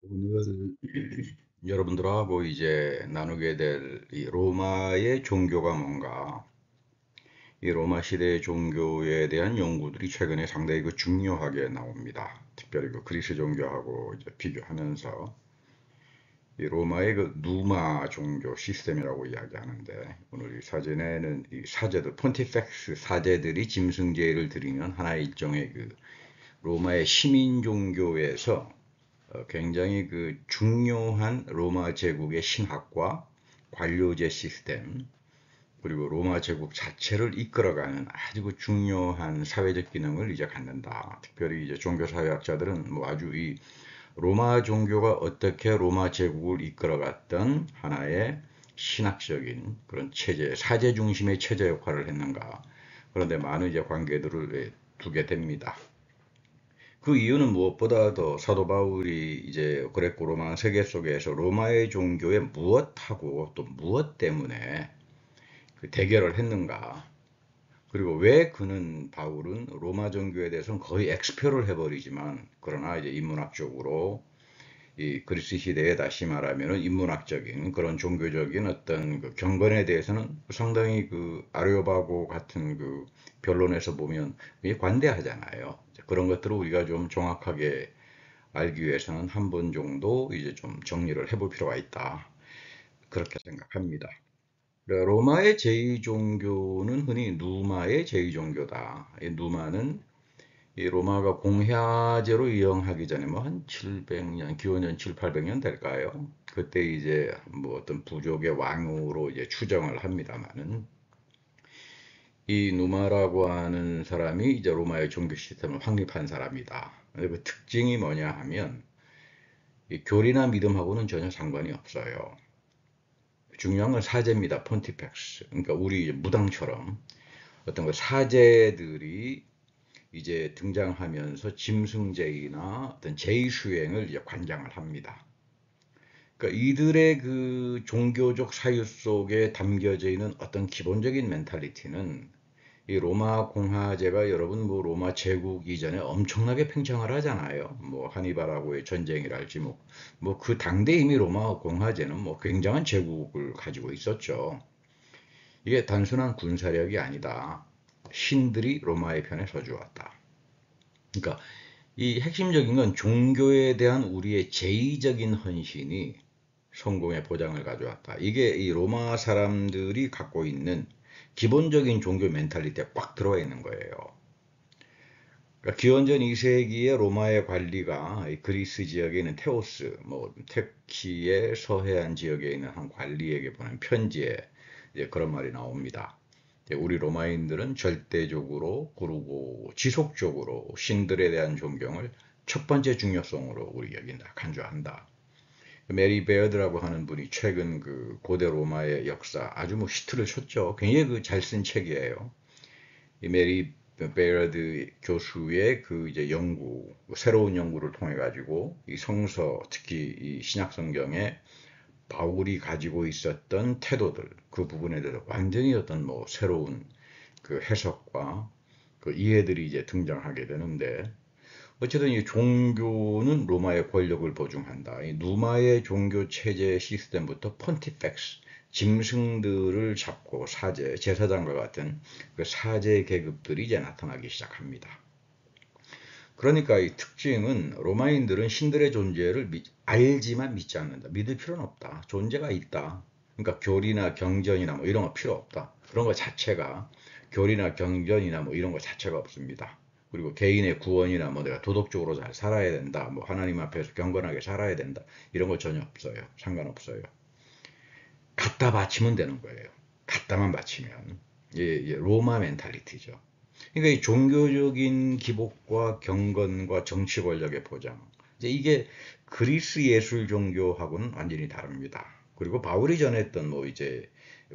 오늘 여러분들하고 이제 나누게 될 이 로마의 종교가 뭔가, 이 로마 시대의 종교에 대한 연구들이 최근에 상당히 중요하게 나옵니다. 특별히 그리스 종교하고 이제 비교하면서 이 로마의 누마 종교 시스템이라고 이야기하는데, 오늘 이 사진에는 이 사제들, 폰티펙스 사제들이 짐승제를 드리는 하나의 일종의 로마의 시민 종교에서 굉장히 중요한 로마 제국의 신학과 관료제 시스템, 그리고 로마 제국 자체를 이끌어가는 아주 중요한 사회적 기능을 이제 갖는다. 특별히 이제 종교사회학자들은 뭐 아주 이 로마 종교가 어떻게 로마 제국을 이끌어갔던 하나의 신학적인 그런 체제, 사제 중심의 체제 역할을 했는가. 그런데 많은 이제 관계들을 두게 됩니다. 그 이유는 무엇보다도 사도 바울이 이제 그레코 로마 세계 속에서 로마의 종교에 무엇하고 또 무엇 때문에 대결을 했는가. 그리고 왜 바울은 로마 종교에 대해서는 거의 엑스표를 해버리지만, 그러나 이제 인문학적으로 이 그리스 시대에 다시 말하면 인문학적인 그런 종교적인 어떤 경건에 대해서는 상당히 아레오바고 같은 변론에서 보면 관대하잖아요. 그런 것들을 우리가 좀 정확하게 알기 위해서는 한 번 정도 이제 좀 정리를 해볼 필요가 있다. 그렇게 생각합니다. 그러니까 로마의 제2종교는 흔히 누마의 제2종교다. 이 누마는 이 로마가 공야제로 이용하기 전에 뭐 한 700년, 기원전 7, 800년 될까요? 그때 이제 뭐 어떤 부족의 왕으로 이제 추정을 합니다만은, 이 누마라고 하는 사람이 이제 로마의 종교 시스템을 확립한 사람이다. 그 특징이 뭐냐 하면 이 교리나 믿음하고는 전혀 상관이 없어요. 중요한 건 사제입니다. 폰티펙스. 그러니까 우리 무당처럼 어떤 사제들이 이제 등장하면서 짐승제의나 어떤 제의수행을 이제 관장을 합니다. 그러니까 이들의 종교적 사유 속에 담겨져 있는 어떤 기본적인 멘탈리티는, 이 로마 공화제가 여러분 뭐 로마 제국 이전에 엄청나게 팽창을 하잖아요. 뭐 하니발하고의 전쟁이랄지 뭐 그 당대 이미 로마 공화제는 뭐 굉장한 제국을 가지고 있었죠. 이게 단순한 군사력이 아니다. 신들이 로마의 편에 서주었다. 그러니까 이 핵심적인 건 종교에 대한 우리의 제의적인 헌신이 성공의 보장을 가져왔다. 이게 이 로마 사람들이 갖고 있는 기본적인 종교 멘탈리티에 꽉 들어와 있는 거예요. 그러니까 기원전 2세기의 로마의 관리가 그리스 지역에 있는 테오스, 뭐 터키의 서해안 지역에 있는 한 관리에게 보낸 편지에 이제 그런 말이 나옵니다. 우리 로마인들은 절대적으로 그리고 지속적으로 신들에 대한 존경을 첫 번째 중요성으로 우리 여긴다, 간주한다. 메리 베어드라고 하는 분이 최근 고대 로마의 역사 아주 뭐 히트를 쳤죠. 굉장히 잘 쓴 책이에요. 이 메리 베어드 교수의 이제 새로운 연구를 통해 가지고 이 성서, 특히 이 신약 성경에 바울이 가지고 있었던 태도들, 그 부분에 대해서 완전히 어떤 뭐 새로운 해석과 이해들이 이제 등장하게 되는데, 어쨌든 이 종교는 로마의 권력을 보증한다. 이 누마의 종교 체제 시스템부터 폰티펙스, 짐승들을 잡고 사제, 제사장과 같은 사제 계급들이 이제 나타나기 시작합니다. 그러니까 이 특징은 로마인들은 신들의 존재를 알지만 믿지 않는다. 믿을 필요는 없다. 존재가 있다. 그러니까 교리나 경전이나 뭐 이런 거 필요 없다. 그런 거 자체가, 교리나 경전이나 뭐 이런 거 자체가 없습니다. 그리고 개인의 구원이나 뭐 내가 도덕적으로 잘 살아야 된다. 뭐 하나님 앞에서 경건하게 살아야 된다. 이런 거 전혀 없어요. 상관없어요. 갖다 바치면 되는 거예요. 갖다만 바치면. 예, 로마 멘탈리티죠. 그러니까 이 종교적인 기복과 경건과 정치 권력의 보장. 이제 이게 그리스 예술 종교하고는 완전히 다릅니다. 그리고 바울이 전했던 뭐 이제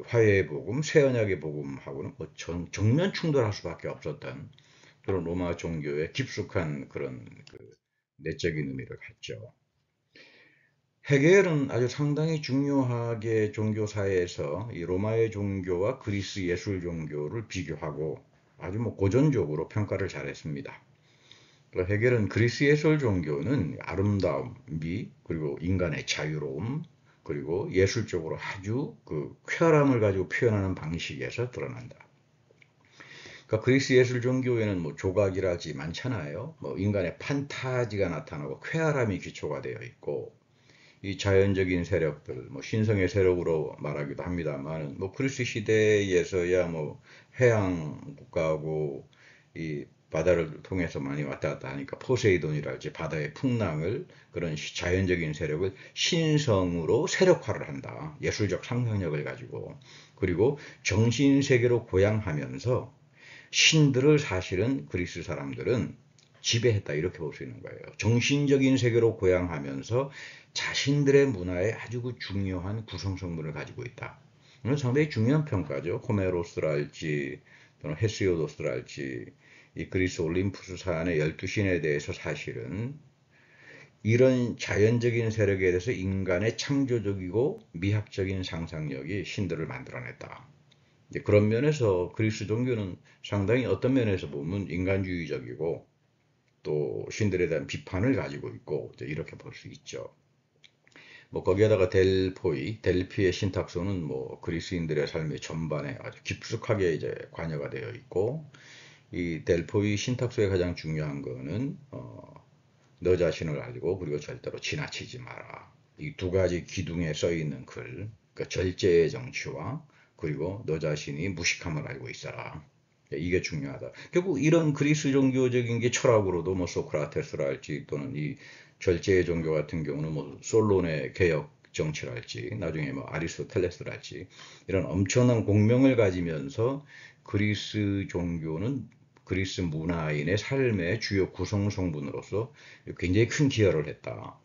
화해의 복음, 새 언약의 복음하고는 뭐 정면 충돌할 수밖에 없었던 그런 로마 종교의 깊숙한 그런 내적인 의미를 갖죠. 헤겔은 아주 상당히 중요하게 종교사에서 이 로마의 종교와 그리스 예술 종교를 비교하고 아주 뭐 고전적으로 평가를 잘했습니다. 해겔은 그리스 예술 종교는 아름다움, 미, 그리고 인간의 자유로움, 그리고 예술적으로 아주 그 쾌활함을 가지고 표현하는 방식에서 드러난다. 그러니까 그리스 예술 종교에는 뭐 조각이라지 많잖아요. 뭐 인간의 판타지가 나타나고 쾌활함이 기초가 되어 있고, 이 자연적인 세력들, 뭐 신성의 세력으로 말하기도 합니다만, 뭐 그리스 시대에서야 뭐 해양 국가하고 이 바다를 통해서 많이 왔다 갔다 하니까 포세이돈이랄지 바다의 풍랑을, 그런 자연적인 세력을 신성으로 세력화를 한다. 예술적 상상력을 가지고. 그리고 정신 세계로 고양하면서 신들을 사실은 그리스 사람들은 지배했다, 이렇게 볼 수 있는 거예요. 정신적인 세계로 고양하면서 자신들의 문화에 아주 그 중요한 구성성분을 가지고 있다. 이건 상당히 중요한 평가죠. 호메로스랄지 또는 헤시오도스랄지 이 그리스 올림푸스 산의 12신에 대해서 사실은 이런 자연적인 세력에 대해서 인간의 창조적이고 미학적인 상상력이 신들을 만들어냈다. 그런 면에서 그리스 종교는 상당히 어떤 면에서 보면 인간주의적이고 또 신들에 대한 비판을 가지고 있고 이렇게 볼 수 있죠. 뭐 거기에다가 델피의 신탁소는 뭐 그리스인들의 삶의 전반에 아주 깊숙하게 이제 관여가 되어 있고, 이 델포이 신탁소의 가장 중요한 거는 너 자신을 알고 그리고 절대로 지나치지 마라. 이 두 가지 기둥에 써 있는 글, 그러니까 절제의 정치와 그리고 너 자신이 무식함을 알고 있어라. 이게 중요하다. 결국 이런 그리스 종교적인 게 철학으로도 뭐 소크라테스랄지 또는 이 절제의 종교 같은 경우는 뭐 솔론의 개혁 정치랄지 나중에 뭐 아리스토텔레스랄지 이런 엄청난 공명을 가지면서 그리스 종교는 그리스 문화인의 삶의 주요 구성 성분으로서 굉장히 큰 기여를 했다.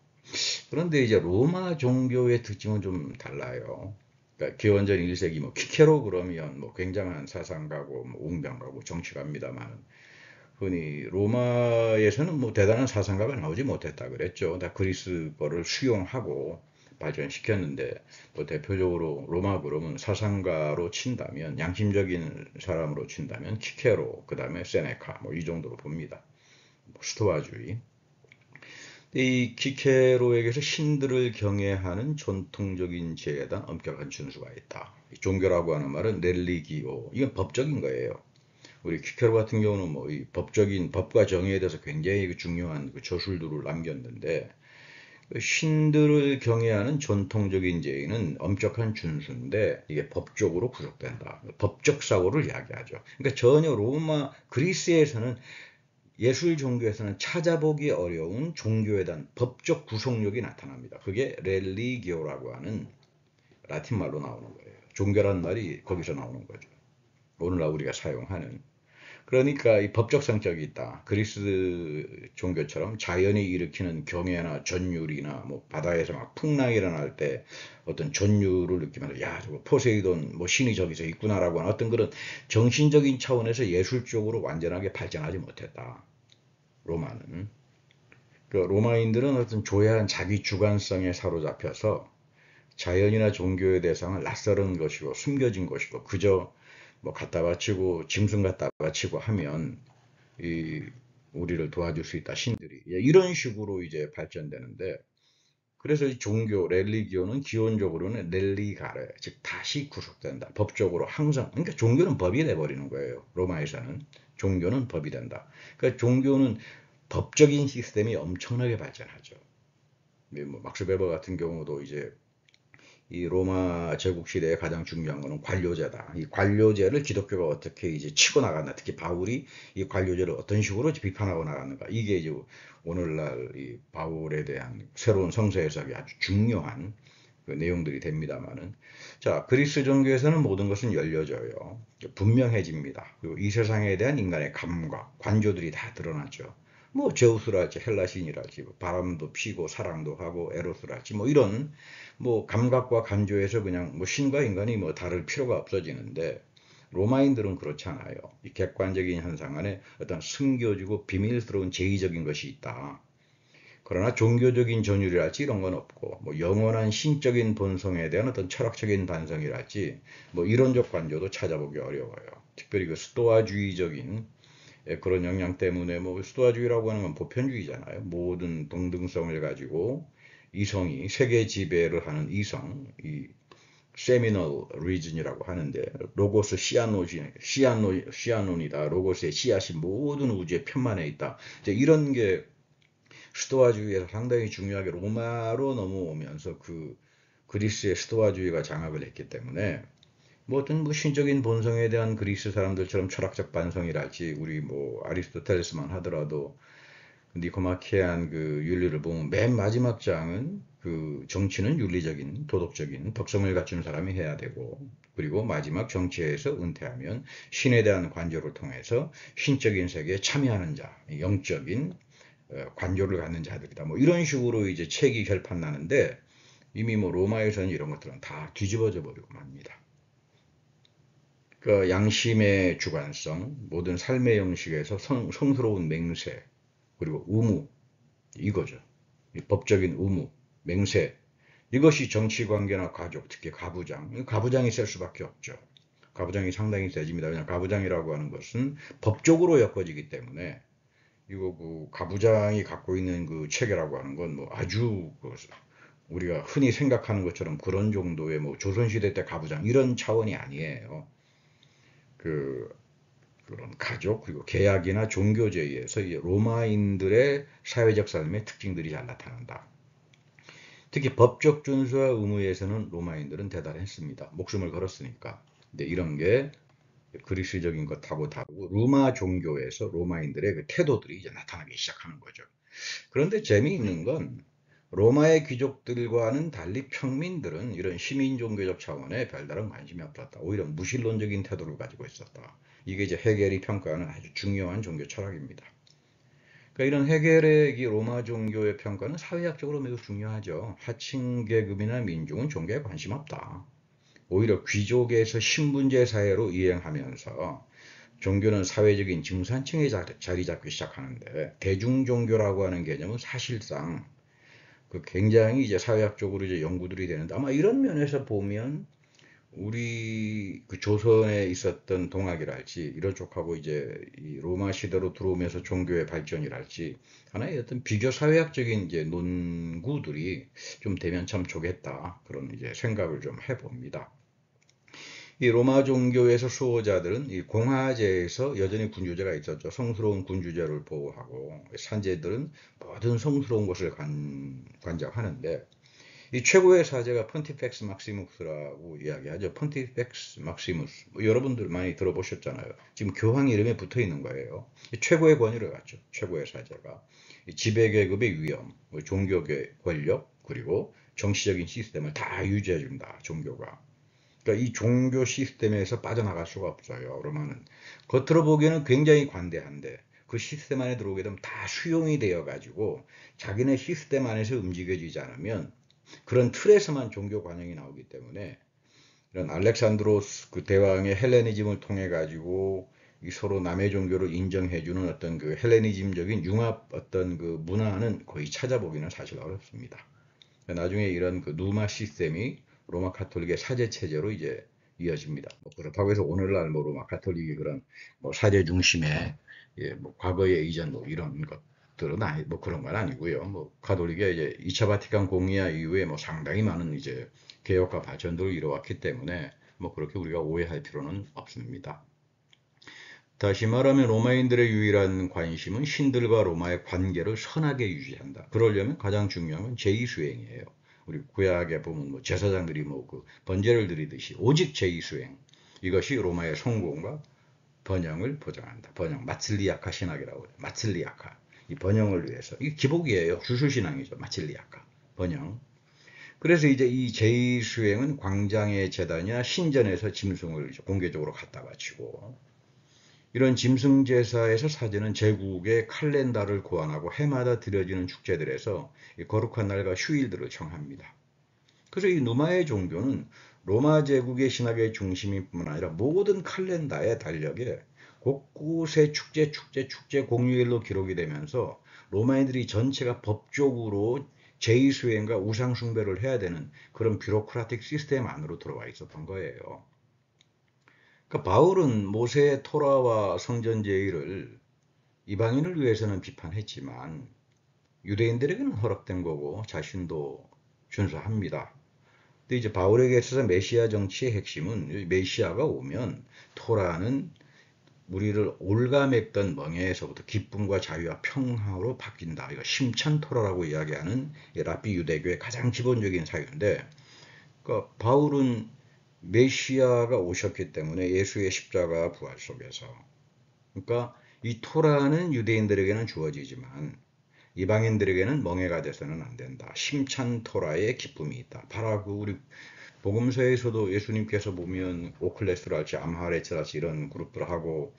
그런데 이제 로마 종교의 특징은 좀 달라요. 그러니까 기원전 1세기 뭐 키케로 그러면 뭐 굉장한 사상가고 뭐 웅변가고 정치가입니다만, 흔히 로마에서는 뭐 대단한 사상가가 나오지 못했다 그랬죠. 다 그리스 거를 수용하고 발전시켰는데, 뭐 대표적으로 로마 그러면 사상가로 친다면, 양심적인 사람으로 친다면 키케로, 그 다음에 세네카 뭐 이 정도로 봅니다. 스토아주의. 이 키케로에게서 신들을 경외하는 전통적인 지혜에 대한 엄격한 준수가 있다. 종교라고 하는 말은 렐리기오, 이건 법적인 거예요. 우리 키케로 같은 경우는 뭐 이 법적인 법과 정의에 대해서 굉장히 중요한 그 저술들을 남겼는데, 신들을 경외하는 전통적인 제의는 엄격한 준수인데 이게 법적으로 구속된다. 법적 사고를 이야기하죠. 그러니까 전혀 로마 그리스에서는, 예술 종교에서는 찾아보기 어려운 종교에 대한 법적 구속력이 나타납니다. 그게 렐리기오라고 하는 라틴 말로 나오는 거예요. 종교란 말이 거기서 나오는 거죠. 오늘날 우리가 사용하는. 그러니까 이 법적 성격이 있다. 그리스 종교처럼 자연이 일으키는 경해나 전율이나 뭐 바다에서 막 풍랑이 일어날 때 어떤 전율을 느끼면서 야, 저거 포세이돈 뭐 신이 저기서 있구나라고 하는 어떤 그런 정신적인 차원에서 예술적으로 완전하게 발전하지 못했다. 로마는. 그 로마인들은 어떤 조야한 자기 주관성에 사로잡혀서 자연이나 종교의 대상을 낯설은 것이고 숨겨진 것이고 그저 뭐 갖다 바치고 짐승 갖다 바치고 하면 이 우리를 도와줄 수 있다 신들이, 이런 식으로 이제 발전되는데, 그래서 이 종교 렐리기오는 기본적으로는 렐리가레, 즉 다시 구속된다. 법적으로 항상. 그러니까 종교는 법이 돼 버리는 거예요. 로마에서는 종교는 법이 된다. 그러니까 종교는 법적인 시스템이 엄청나게 발전하죠. 뭐 막스 베버 같은 경우도 이제 이 로마 제국 시대의 가장 중요한 거는 관료제다. 이 관료제를 기독교가 어떻게 이제 치고 나갔나, 특히 바울이 이 관료제를 어떤 식으로 비판하고 나갔는가. 이게 이제 오늘날 이 바울에 대한 새로운 성서 해석이 아주 중요한 그 내용들이 됩니다만은, 자, 그리스 종교에서는 모든 것은 열려져요. 분명해집니다. 그리고 이 세상에 대한 인간의 감각, 관조들이 다 드러나죠. 뭐 제우스랄지 헬라신이랄지 뭐 바람도 피고 사랑도 하고 에로스랄지 뭐 이런 뭐 감각과 간조에서 그냥 뭐 신과 인간이 뭐 다를 필요가 없어지는데, 로마인들은 그렇지 않아요. 이 객관적인 현상 안에 어떤 숨겨지고 비밀스러운 제의적인 것이 있다. 그러나 종교적인 전율이랄지 이런 건 없고, 뭐 영원한 신적인 본성에 대한 어떤 철학적인 반성이랄지 뭐 이론적 관조도 찾아보기 어려워요. 특별히 그 스토아주의적인 그런 영향 때문에 뭐 스토아주의라고 하는 건 보편주의잖아요. 모든 동등성을 가지고 이성이 세계 지배를 하는 이성, 이 세미널 리즌이라고 하는데 로고스 시아논이다. 로고스의 씨앗이 모든 우주의 편만에 있다. 이제 이런 게 스토아주의에서 상당히 중요하게 로마로 넘어오면서 그 그리스의 스토아주의가 장악을 했기 때문에 뭐 어떤 뭐 신적인 본성에 대한 그리스 사람들처럼 철학적 반성이랄지 우리 뭐 아리스토텔레스만 하더라도 니코마키안 그 윤리를 보면 맨 마지막 장은 그 정치는 윤리적인 도덕적인 덕성을 갖춘 사람이 해야 되고 그리고 마지막 정치에서 은퇴하면 신에 대한 관조를 통해서 신적인 세계에 참여하는 자, 영적인 관조를 갖는 자들이다. 뭐 이런 식으로 이제 책이 결판 나는데 이미 뭐 로마에서는 이런 것들은 다 뒤집어져 버리고 맙니다. 그 양심의 주관성, 모든 삶의 형식에서 성스러운 맹세, 그리고 의무, 이거죠. 법적인 의무, 맹세. 이것이 정치관계나 가족, 특히 가부장. 가부장이 셀 수밖에 없죠. 가부장이 상당히 세집니다. 왜냐하면 가부장이라고 하는 것은 법적으로 엮어지기 때문에 이거 그 가부장이 갖고 있는 그 체계라고 하는 건 뭐 아주 그 우리가 흔히 생각하는 것처럼 그런 정도의 뭐 조선시대 때 가부장 이런 차원이 아니에요. 그 그런 가족 그리고 계약이나 종교제의에서 로마인들의 사회적 삶의 특징들이 잘 나타난다. 특히 법적 준수와 의무에서는 로마인들은 대단했습니다. 목숨을 걸었으니까. 근데 이런 게 그리스적인 것하고 다르고 로마 종교에서 로마인들의 그 태도들이 이제 나타나기 시작하는 거죠. 그런데 재미있는 건 로마의 귀족들과는 달리 평민들은 이런 시민 종교적 차원에 별다른 관심이 없었다. 오히려 무신론적인 태도를 가지고 있었다. 이게 이제 헤겔이 평가하는 아주 중요한 종교 철학입니다. 그러니까 이런 헤겔의 이 로마 종교의 평가는 사회학적으로 매우 중요하죠. 하층 계급이나 민중은 종교에 관심 없다. 오히려 귀족에서 신분제 사회로 이행하면서 종교는 사회적인 중산층에 자리 잡기 시작하는데 대중종교라고 하는 개념은 사실상 그 굉장히 이제 사회학적으로 이제 연구들이 되는데 아마 이런 면에서 보면 우리 그 조선에 있었던 동학이랄지 이런 쪽하고 이제 이 로마 시대로 들어오면서 종교의 발전이랄지 하나의 어떤 비교 사회학적인 이제 논구들이 좀 되면 참 좋겠다 그런 이제 생각을 좀 해봅니다. 이 로마 종교에서 수호자들은 이 공화제에서 여전히 군주제가 있었죠. 성스러운 군주제를 보호하고 산제들은 모든 성스러운 것을 관장하는데 이 최고의 사제가 펀티펙스 막시무스라고 이야기하죠. 펀티펙스 막시무스. 뭐 여러분들 많이 들어보셨잖아요. 지금 교황 이름에 붙어 있는 거예요. 최고의 권위를 갖죠. 최고의 사제가. 지배계급의 위험, 뭐 종교계 권력, 그리고 정치적인 시스템을 다 유지해준다. 종교가. 그러니까 이 종교 시스템에서 빠져나갈 수가 없어요. 로마는. 겉으로 보기에는 굉장히 관대한데 그 시스템 안에 들어오게 되면 다 수용이 되어 가지고 자기네 시스템 안에서 움직여지지 않으면 그런 틀에서만 종교 관행이 나오기 때문에 이런 알렉산드로스 그 대왕의 헬레니즘을 통해 가지고 이 서로 남의 종교를 인정해주는 어떤 그 헬레니즘적인 융합 어떤 그 문화는 거의 찾아보기는 사실 어렵습니다. 나중에 이런 그 누마 시스템이 로마 카톨릭의 사제 체제로 이제 이어집니다. 뭐 그렇다고 해서 오늘날 뭐 로마 카톨릭이 그런 뭐 사제 중심의 예, 뭐 과거의 이전 뭐 이런 것들은 아니 뭐 그런 건 아니고요. 뭐 카톨릭의 이제 2차 바티칸 공의화 이후에 뭐 상당히 많은 이제 개혁과 발전들을 이뤄왔기 때문에 뭐 그렇게 우리가 오해할 필요는 없습니다. 다시 말하면 로마인들의 유일한 관심은 신들과 로마의 관계를 선하게 유지한다. 그러려면 가장 중요한 건 제의수행이에요. 우리 구약에 보면 뭐 제사장들이 뭐 그 번제를 드리듯이 오직 제의수행. 이것이 로마의 성공과 번영을 보장한다. 번영, 마칠리아카 신학이라고 해요. 마칠리아카. 이 번영을 위해서. 이 기복이에요. 주술신앙이죠. 마칠리아카. 번영. 그래서 이제 이 제의수행은 광장의 제단이나 신전에서 짐승을 공개적으로 갖다 바치고 이런 짐승제사에서 사제는 제국의 칼렌다를 고안하고 해마다 드려지는 축제들에서 거룩한 날과 휴일들을 정합니다. 그래서 이 누마의 종교는 로마 제국의 신학의 중심뿐만 아니라 모든 칼렌다의 달력에 곳곳에 축제 공휴일로 기록이 되면서 로마인들이 전체가 법적으로 제의수행과 우상숭배를 해야 되는 그런 뷰로크라틱 시스템 안으로 들어와 있었던 거예요. 그러니까 바울은 모세의 토라와 성전 제의를 이방인을 위해서는 비판했지만 유대인들에게는 허락된 거고 자신도 준수합니다. 근데 이제 바울에게 있어서 메시아 정치의 핵심은 메시아가 오면 토라는 우리를 올가맸던 멍에에서부터 기쁨과 자유와 평화로 바뀐다. 이거 심찬토라라고 이야기하는 랍비 유대교의 가장 기본적인 사유인데, 그러니까 바울은 메시아가 오셨기 때문에 예수의 십자가 부활 속에서, 그러니까 이 토라는 유대인들에게는 주어지지만 이방인들에게는 멍해가 돼서는 안 된다. 심찬 토라의 기쁨이 있다. 바로 그 우리 복음서에서도 예수님께서 보면 오클레스랄지 암하레츠랄지 이런 그룹들 하고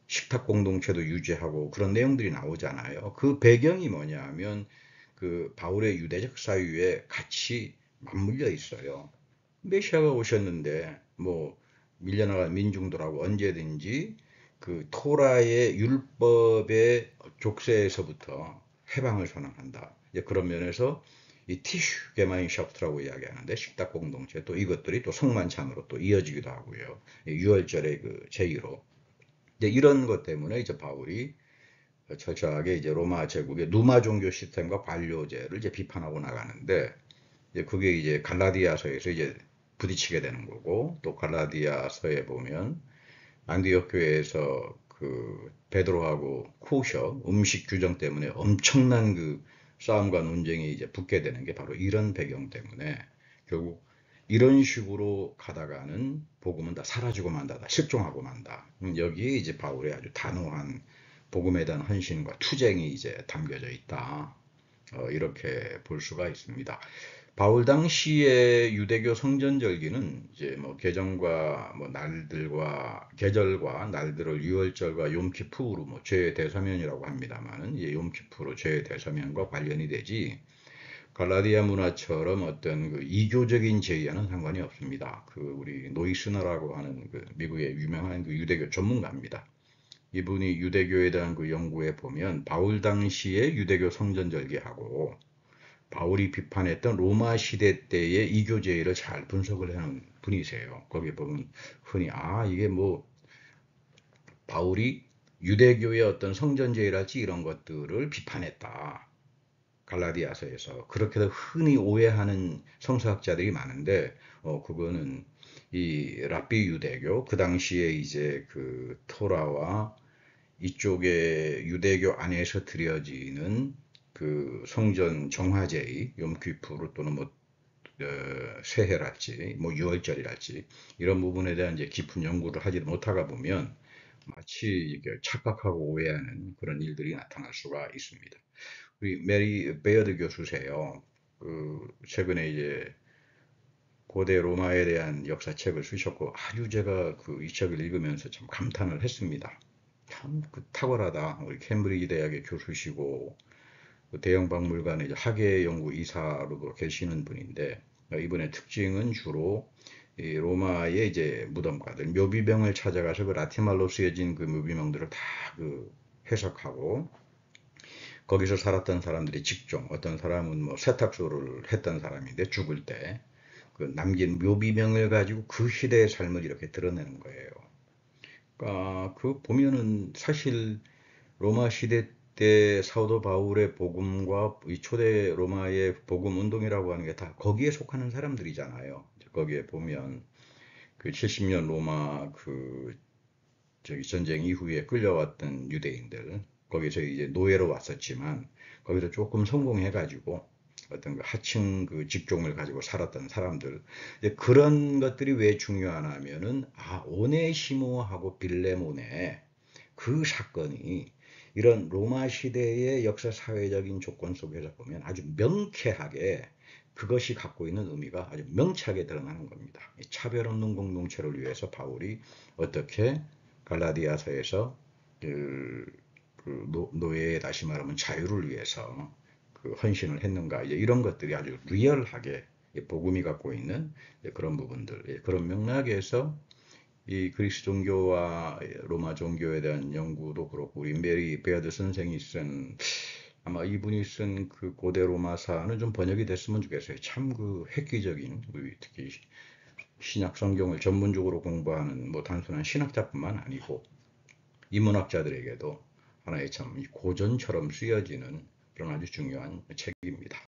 식탁 공동체도 유지하고 그런 내용들이 나오잖아요. 그 배경이 뭐냐 하면 그 바울의 유대적 사유에 같이 맞물려 있어요. 메시아가 오셨는데 뭐 밀려나간 민중들하고 언제든지 그 토라의 율법의 족쇄에서부터 해방을 선언한다. 이제 그런 면에서 이 티슈 게마인샤프트라고 이야기하는데 식탁 공동체 또 이것들이 또 성만찬으로 또 이어지기도 하고요. 유월절의 그 제의로. 이제 이런 것 때문에 이제 바울이 철저하게 이제 로마 제국의 누마 종교 시스템과 관료제를 이제 비판하고 나가는데 이제 그게 이제 갈라디아서에서 이제 부딪히게 되는 거고 또 갈라디아서에 보면 안디옥 교회에서 그 베드로하고 쿠셔 음식 규정 때문에 엄청난 그 싸움과 논쟁이 이제 붙게 되는 게 바로 이런 배경 때문에 결국 이런 식으로 가다가는 복음은 다 사라지고 만다, 다 실종하고 만다. 여기에 이제 바울의 아주 단호한 복음에 대한 헌신과 투쟁이 이제 담겨져 있다. 이렇게 볼 수가 있습니다. 바울 당시의 유대교 성전절기는 이제 뭐 계절과 뭐 날들과 계절과 날들을 유월절과 욤키푸르 뭐 죄의 대사면이라고 합니다만은 이제 욤키푸르 죄의 대사면과 관련이 되지 갈라디아 문화처럼 어떤 그 이교적인 제의와는 상관이 없습니다. 그 우리 노이스너라고 하는 그 미국의 유명한 그 유대교 전문가입니다. 이분이 유대교에 대한 그 연구에 보면 바울 당시의 유대교 성전절기하고 바울이 비판했던 로마 시대 때의 이교제의를 잘 분석을 하는 분이세요. 거기 보면 흔히 이게 뭐 바울이 유대교의 어떤 성전제의랄지 이런 것들을 비판했다. 갈라디아서에서 그렇게 흔히 오해하는 성서학자들이 많은데 그거는 이 랍비 유대교 그 당시에 이제 그 토라와 이쪽에 유대교 안에서 드려지는 그 성전 정화제의 욤키푸르 또는 뭐 새해랄지 뭐 유월절이랄지 이런 부분에 대한 이제 깊은 연구를 하지 못하다 보면 마치 이렇게 착각하고 오해하는 그런 일들이 나타날 수가 있습니다. 우리 메리 베어드 교수세요. 그 최근에 이제 고대 로마에 대한 역사책을 쓰셨고 아주 제가 그 이 책을 읽으면서 참 감탄을 했습니다. 참 그 탁월하다. 우리 캠브리지 대학의 교수시고 그 대형 박물관의 이제 학예 연구 이사로도 계시는 분인데 이분의 특징은 주로 이 로마의 이제 무덤가들 묘비명을 찾아가서 그 라틴말로 쓰여진 그 묘비명들을 다 그 해석하고 거기서 살았던 사람들이 직종, 어떤 사람은 뭐 세탁소를 했던 사람인데 죽을 때 그 남긴 묘비명을 가지고 그 시대의 삶을 이렇게 드러내는 거예요. 그러니까 그 보면은 사실 로마 시대 때 사도 바울의 복음과 이 초대 로마의 복음 운동이라고 하는 게 다 거기에 속하는 사람들이잖아요. 거기에 보면 그 70년 로마 그 저기 전쟁 이후에 끌려왔던 유대인들 거기서 이제 노예로 왔었지만 거기서 조금 성공해가지고 어떤 그 하층 그 직종을 가지고 살았던 사람들 그런 것들이 왜 중요하냐면은 오네시모하고 빌레몬의 그 사건이 이런 로마 시대의 역사 사회적인 조건 속에서 보면 아주 명쾌하게 그것이 갖고 있는 의미가 아주 명쾌하게 드러나는 겁니다. 차별 없는 공동체를 위해서 바울이 어떻게 갈라디아서에서 그 노예의 다시 말하면 자유를 위해서 그 헌신을 했는가 이런 것들이 아주 리얼하게 복음이 갖고 있는 그런 부분들 그런 맥락에서 이 그리스 종교와 로마 종교에 대한 연구도 그렇고 우리 메리 베어드 선생이 쓴 아마 이분이 쓴 그 고대 로마사는 좀 번역이 됐으면 좋겠어요. 참 그 획기적인 우리 특히 신약 성경을 전문적으로 공부하는 뭐 단순한 신학자뿐만 아니고 인문학자들에게도 하나의 참 고전처럼 쓰여지는 그런 아주 중요한 책입니다.